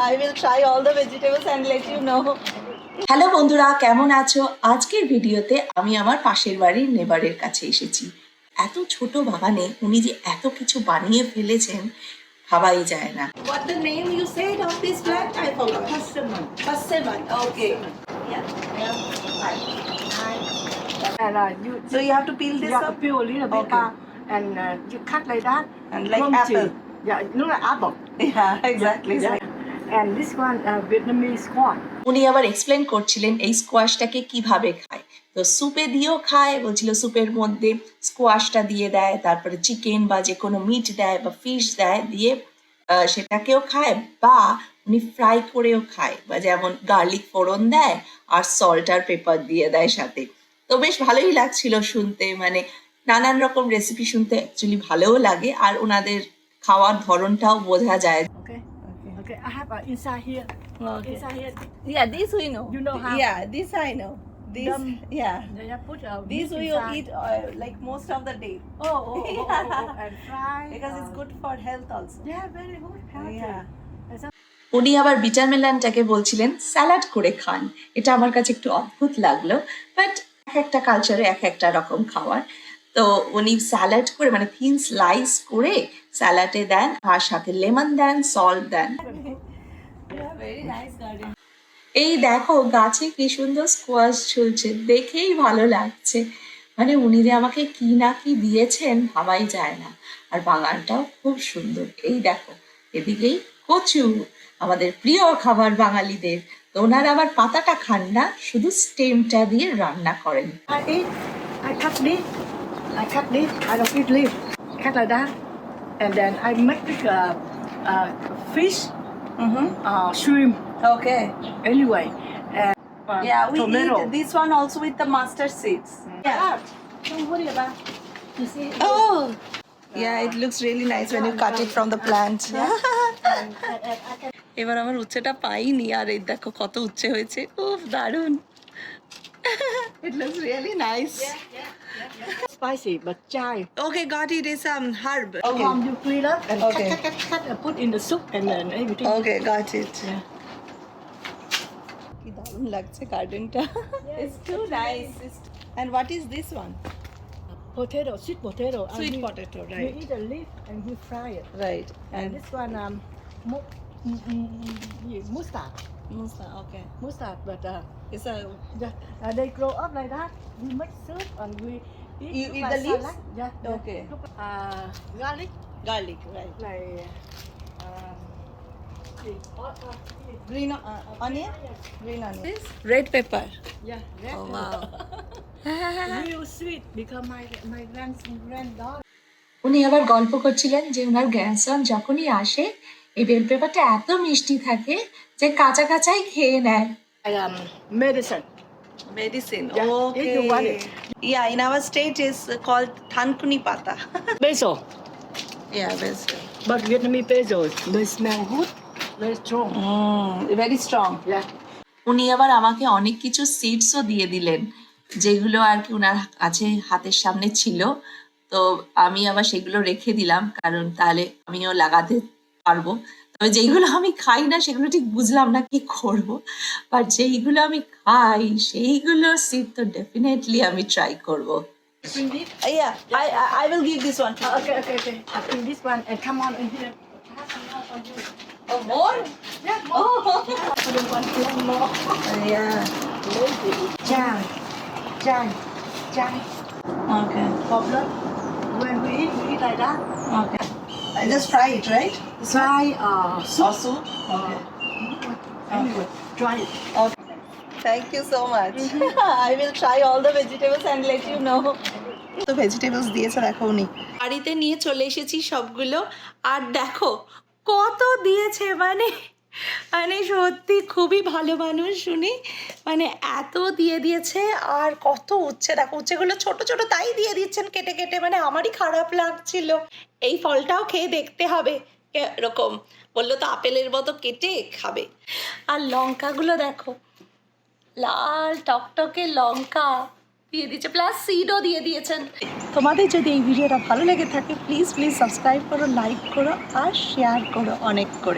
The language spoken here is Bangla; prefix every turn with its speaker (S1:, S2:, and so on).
S1: I will try all the vegetables and let you know.
S2: Hello বন্ধুরা, কেমন আছো? আজকের ভিডিওতে আমি আমার পাশের বাড়ির নেবারের কাছে এসেছি। এত ছোট বাগানে উনি যে এত কিছু বানিয়ে ফেলেছেন ভাবাই যায় না।
S1: What the name you said of this plant? I forgot.
S3: Persimmon.
S1: Persimmon. Okay. Yeah.
S3: Hi. And
S1: So you have to peel this
S3: you
S1: up
S3: peel a little bit
S1: Okay.
S3: and you cut like that.
S1: and like
S3: Crunchy.
S1: apple.
S3: Yeah, look like apple.
S1: Yeah, exactly.
S3: Yeah. And this one Vietnamese squash.
S2: উনি আবার এক্সপ্লেন করছিলেন এই স্কোয়াশটাকে কিভাবে খায়। তো স্যুপে দিয়েও খায়, বলছিল স্যুপের মধ্যে স্কোয়াশটা দিয়ে দেয়, তারপরে চিকেন বা যে কোনো মিট দেয় বা ফিশ দেয়, দিয়ে সেটাকেও খায়, বা উনি ফ্রাই করেও খায়, বা যেমন গার্লিক ফোড়ন দেয় আর সল্ট আর পেপার দিয়ে দেয় সাথে। তো বেশ ভালোই লাগছিল শুনতে, মানে নানান রকম রেসিপি শুনতে অ্যাকচুয়ালি ভালোও লাগে, আর ওনাদের খাওয়ার ধরনটাও বোঝা যায়।
S3: Okay, I have inside here.
S1: Okay.
S3: Inside here.
S1: Yeah, this we know.
S3: You know how?
S1: Yeah, this I know. This, yeah.
S3: They have put
S1: These
S3: meat
S1: we
S3: inside.
S1: eat like most of the day
S3: And fry.
S1: because it's good for health also.
S3: Yeah, very good. Healthy.
S1: Yeah.
S2: উনি আবার বিটারমেলানটাকে বলছিলেন স্যালাড করে খান। এটা আমার কাছে একটু অদ্ভুত লাগলো, বাট এক একটা কালচারে এক একটা রকম খাওয়ার। তো উনি স্যালাড করে, মানে থিন স্লাইস করে স্যালাডে দেন, আর সাথে লেমন দেন, সল্ট দেন।
S1: Yeah, very nice garden.
S2: এই দেখো গাছে কি সুন্দর স্কোয়াশ ঝুলছে, দেখেই ভালো লাগছে। মানে উনি যে আমাকে কি না কি দিয়েছেন ভাবাই যায় না। আর বাগানটাও খুব সুন্দর। এই দেখো এদিকেই কচু, আমাদের প্রিয় খাবার বাঙালিদের। তো ওনারা আবার পাতাটা খান না, শুধু স্টেমটা দিয়ে রান্না করেন।
S3: I cut this. I don't eat leaf. Cut like that. And then I make this fish, shrimp.
S1: Okay.
S3: Anyway, and
S1: Yeah, we
S3: tomato.
S1: eat this one also with the mustard seeds.
S3: Yeah. Don't worry about. You see.
S1: Oh. Yeah, it looks really nice when you cut it from the plant. এবার আমার উচ্ছেটা পাইনি, আর এই দেখো কত উচ্ছে হয়েছে, উফ দারুন। It looks really nice.
S3: Spicy, but chai.
S1: Okay, got it. It's herb.
S3: Okay. You clean up and
S1: Okay.
S3: cut and put in the soup and then everything.
S1: Okay, got it.
S3: Yeah.
S1: কি দারুণ লাগছে গার্ডেনটা। It's too nice. And what is this one?
S3: Potato, sweet potato.
S1: Sweet
S3: you,
S1: potato,
S3: You
S1: right?
S3: eat the leaf and you fry it.
S1: Right.
S3: And
S1: And
S3: this one mustard.
S1: musa, okay.
S3: Mustard, but
S1: It's a
S3: they grow up like that. We make soup and we eat.
S1: You
S3: look
S1: eat
S3: like
S1: the leaves?
S3: salad. Yeah.
S1: Okay.
S3: Look, garlic,
S1: garlic, right?
S3: like
S1: Green onion? Green onion. This red pepper.
S3: yeah. Red
S1: Oh
S3: pepper.
S1: wow.
S3: Real sweet because my granddaughter.
S2: উনি আবার গল্প করছিলেন যে ওনার গ্র্যান্ডসন যখনই আসে এই বেল পেপারটা এত মিষ্টি থাকে যে কাঁচা কাঁচাই খেয়ে নেয়।
S3: Medicine.
S1: Medicine.
S3: Yeah,
S1: Okay.
S3: if you want it.
S1: Yeah, in our state is called thankuni pata.
S3: Basil.
S1: Yeah, basil.
S3: But Vietnamese basil, they smell good, very strong.
S1: Very strong.
S3: Yeah.
S2: উনি আবার আমাকে অনেক কিছু সিডসও দিয়ে দিলেন, যেগুলো আর কি ওনার কাছে হাতের সামনে ছিল। তো আমি আবার সেগুলো রেখে দিলাম, কারণ তাহলে আমিও লাগাতে পারবো। তবে যেইগুলো আমি খাই না সেগুলো ঠিক বুঝলাম না কি করবো, বাট যেইগুলো আমি খাই সেইগুলো সিড তো ডেফিনেটলি আমি ট্রাই করবো।
S3: Bring this.
S1: Yeah, I will give this one to you.
S3: Okay. I bring this one and come on in here. Have some more for you.
S1: Oh, more?
S3: Yeah, more. I don't want to have more.
S1: Yeah.
S3: Lazy. Chai.
S1: Okay.
S3: Problem. When we eat like that.
S1: Okay. I just fry it, right?
S3: Try
S1: Or soup? Okay.
S3: Anyway, try it.
S1: Okay. Thank you so much. I will try all the vegetables and let you know. তো ভেজিটেবলস দিয়েছে দেখো উনি। বাড়িতে নিয়ে চলে এসেছি সবগুলো, আর দেখো কত দিয়েছে, মানে সত্যি খুবই ভালো মানুষ উনি, মানে এত দিয়ে দিয়েছে। আর কত উচ্ছে, দেখো উচ্ছেগুলো ছোট ছোট তাই দিয়ে দিচ্ছেন কেটে কেটে, মানে আমারই খারাপ লাগছিল। এই ফলটাও খেয়ে দেখতে হবে এরকম, বললো তো আপেলের মতো কেটে খাবে। আর লঙ্কাগুলো দেখো, লাল টকটকে লঙ্কা দিয়ে দিয়েছে, প্লাস সিডও দিয়ে দিয়েছেন। তোমাদের যদি এই ভিডিওটা ভালো লেগে থাকে প্লিজ সাবস্ক্রাইব করো, লাইক করো আর শেয়ার করো অনেক করে।